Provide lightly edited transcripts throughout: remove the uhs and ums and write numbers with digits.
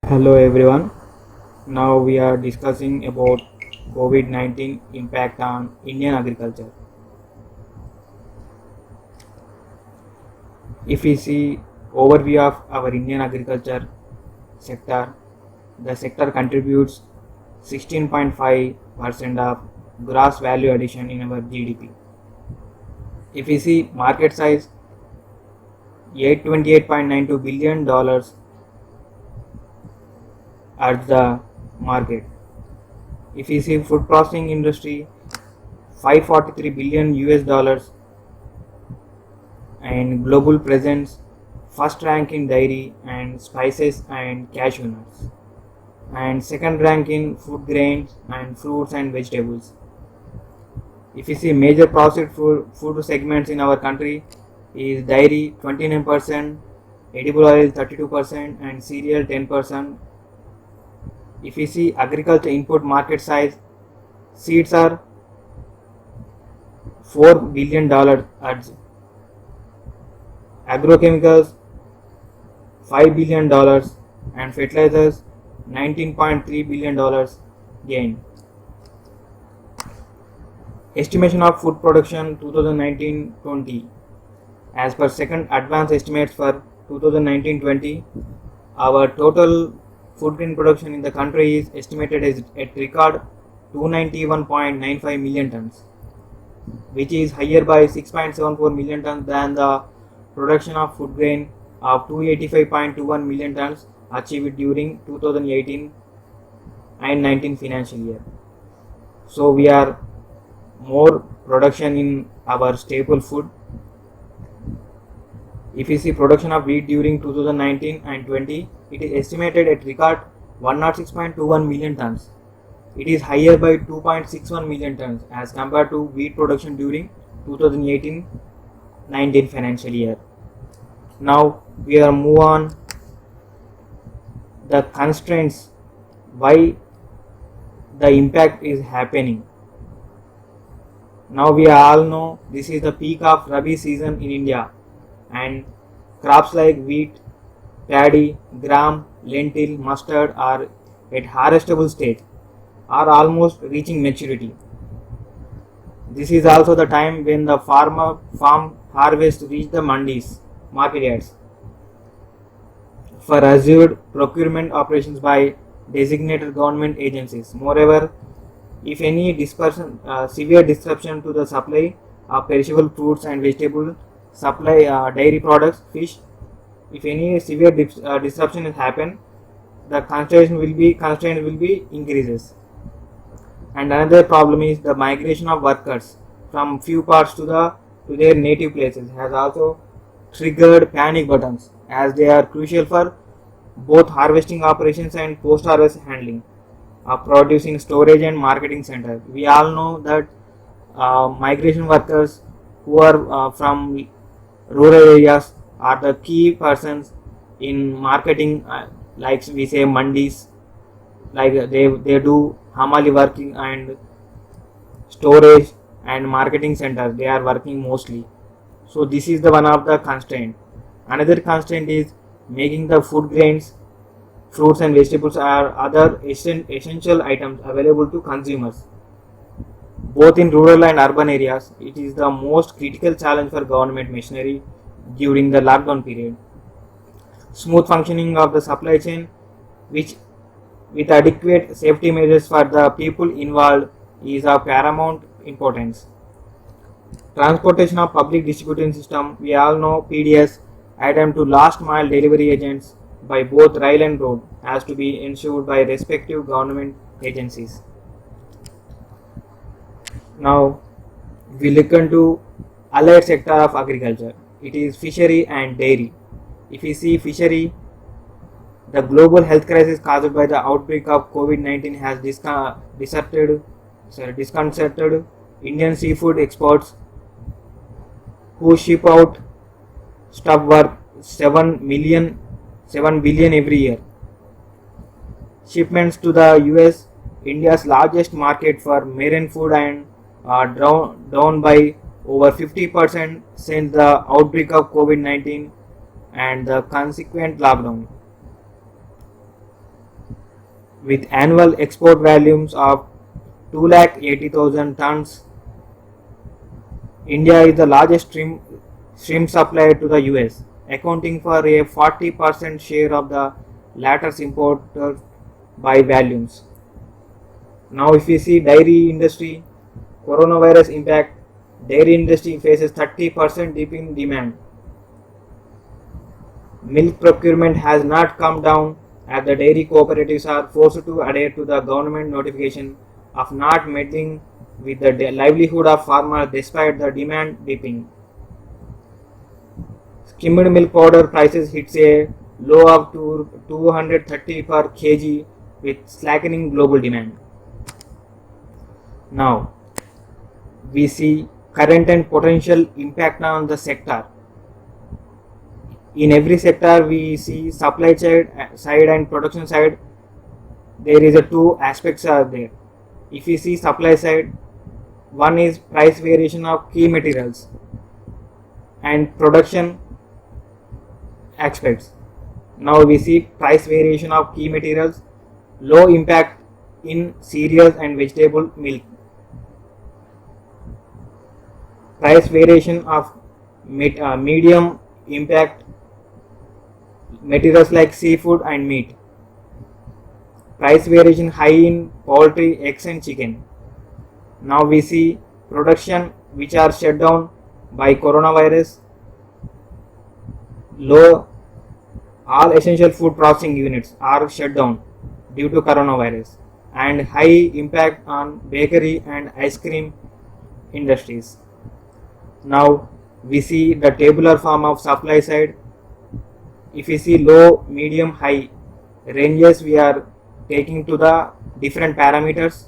Hello everyone. Now we are discussing about COVID-19 impact on Indian agriculture. If we see overview of our Indian agriculture sector, the sector contributes 16.5% of gross value addition in our GDP. If we see market size, $828.92 billion at the market. If we see food processing industry, 543 billion US dollars, and global presence, first rank in dairy and spices and cashew nuts, and second rank in food grains and fruits and vegetables. If you see major processed food segments in our country is dairy 29%, edible oil 32%, and cereal 10%. If you see agriculture input market size, seeds are $4 billion at agrochemicals $5 billion and fertilizers $19.3 billion gain. Estimation of food production 2019-20. As per second advanced estimates for 2019-20, our total food grain production in the country is estimated as at record 291.95 million tons, which is higher by 6.74 million tons than the production of food grain of 285.21 million tons achieved during 2018 and 19 financial year. So we are more production in our staple food. If you see production of wheat during 2019 and 20, it is estimated at record 106.21 million tons. It is higher by 2.61 million tons as compared to wheat production during 2018-19 financial year. Now we are move on the constraints why the impact is happening. Now we all know this is the peak of Rabi season in India, and crops like wheat, paddy, gram, lentil, mustard are at harvestable stage, are almost reaching maturity. This is also the time when the farm harvest reach the mandis, market yards, for assured procurement operations by designated government agencies. Moreover, if any severe disruption to the supply of perishable fruits and vegetables, supply dairy products, fish, if any severe disruption has happened, the constraint will be increases. And another problem is the migration of workers from few parts to their native places has also triggered panic buttons, as they are crucial for both harvesting operations and post-harvest handling, producing storage and marketing center. We all know that migration workers who are from rural areas are the key persons in marketing, like we say mandis, like they do hamali working and storage and marketing centers, they are working mostly. So this is the one of the constraint. Another constraint is making the food grains, fruits and vegetables are other essential items available to consumers both in rural and urban areas. It is the most critical challenge for government machinery during the lockdown period. Smooth functioning of the supply chain, which with adequate safety measures for the people involved, is of paramount importance. Transportation of public distribution system, we all know PDS, item to last mile delivery agents by both rail and road, has to be ensured by respective government agencies. Now we look into allied sector of agriculture. It is fishery and dairy. If we see fishery, the global health crisis caused by the outbreak of COVID-19 has disconcerted Indian seafood exports, who ship out stuff worth 7 billion every year. Shipments to the US, India's largest market for marine food, and are down by over 50% since the outbreak of COVID-19 and the consequent lockdown. with annual export volumes of 280,000 tons. India is the largest shrimp supplier to the US, accounting for a 40% share of the latter's imported by volumes. Now if we see dairy industry, coronavirus impact, dairy industry faces 30% dip in demand. Milk procurement has not come down as the dairy cooperatives are forced to adhere to the government notification of not meddling with the livelihood of farmers despite the demand dipping. Skimmed milk powder prices hits a low of 230 per kg with slackening global demand. Now we see current and potential impact on the sector. In every sector we see supply side and production side. There is a two aspects are there. If we see supply side, one is price variation of key materials and production aspects. Now we see price variation of key materials, low impact in cereals and vegetable milk. Price variation of medium impact materials like seafood and meat. Price variation high in poultry, eggs and chicken. Now we see production which are shut down by coronavirus. Low, all essential food processing units are shut down due to coronavirus, and high impact on bakery and ice cream industries. Now we see the tabular form of supply side. If we see low, medium, high ranges, we are taking to the different parameters.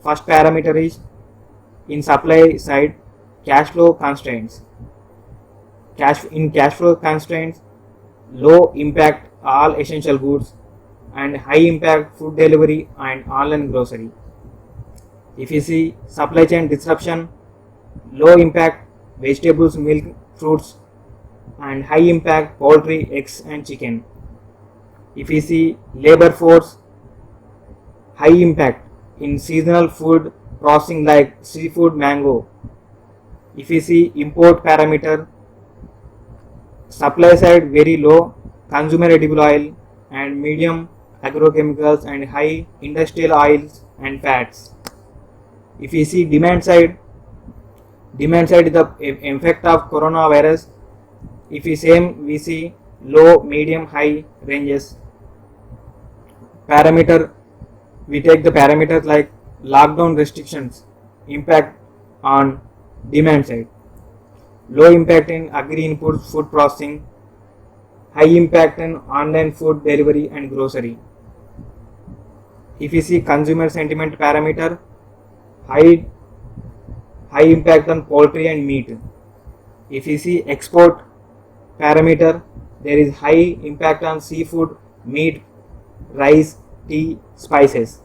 First parameter is in supply side, cash flow constraints. In cash flow constraints, low impact all essential goods and high impact food delivery and online grocery. If you see supply chain disruption, low impact vegetables, milk, fruits and high impact poultry, eggs and chicken. If we see labor force, high impact in seasonal food processing like seafood, mango. If we see import parameter, supply side very low, consumer edible oil and medium agrochemicals and high industrial oils and fats. If we see demand side is the effect of coronavirus. If we see low, medium, high ranges. Parameter, we take the parameters like lockdown restrictions, impact on demand side, low impact in agri inputs, food processing, high impact in online food delivery and grocery. If we see consumer sentiment parameter, high impact on poultry and meat. If we see export parameter, there is high impact on seafood, meat, rice, tea, spices.